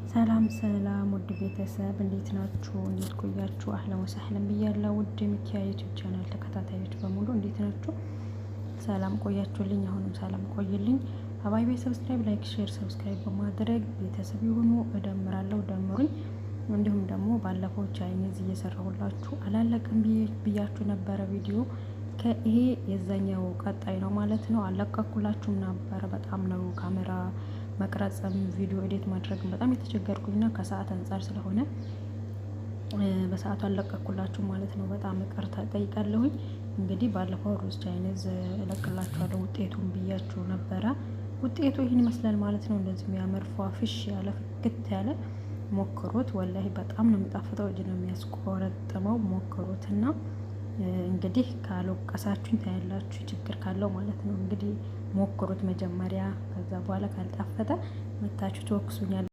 ሰላም ሰላም ውድ ቤተሰብ እንዴት ናችሁ? እንዴት ቆያችሁ? አህለን ወሰህለን ብያለሁ። ውድ ሚኪያ ዩቲዩብ ቻናል ተከታታዮች በሙሉ እንዴት ናችሁ? ሰላም ቆያችሁልኝ? አሁንም ሰላም ቆይልኝ። ሀባይቤ ሰብስክራይብ፣ ላይክ፣ ሼር ሰብስክራይብ በማድረግ ቤተሰብ የሆኑ እደምራለሁ፣ ደምሩኝ። እንዲሁም ደግሞ ባለፈው ቻይኒዝ እየሰራሁላችሁ አላለቅም ብያችሁ ነበረ ቪዲዮ ይሄ የዛኛው ቀጣይ ነው ማለት ነው። አለቀኩላችሁም ነበረ። በጣም ነው ካሜራ መቅረጽም ቪዲዮ ኤዲት ማድረግ በጣም የተቸገርኩኝና ከሰዓት አንጻር ስለሆነ በሰዓቱ አለቀኩላችሁ ማለት ነው። በጣም ይቅርታ ጠይቃለሁኝ። እንግዲህ ባለፈው ሩዝ ቻይኒዝ እለቅላችኋለሁ ውጤቱን ብያችሁ ነበረ። ውጤቱ ይህን ይመስላል ማለት ነው። እንደዚህ የሚያምር ፏፍሽ ያለ ፍክት ያለ ሞክሩት። ወላሂ በጣም ነው የሚጣፍጠው። እጅ ነው የሚያስቆረጥመው። ሞክሩትና እንግዲህ ካልወቀሳችሁኝ ታያላችሁ ችግር ካለው ማለት ነው። እንግዲህ ሞክሩት መጀመሪያ፣ ከዛ በኋላ ካልጣፈጠ መታችሁ ትወቅሱኛል።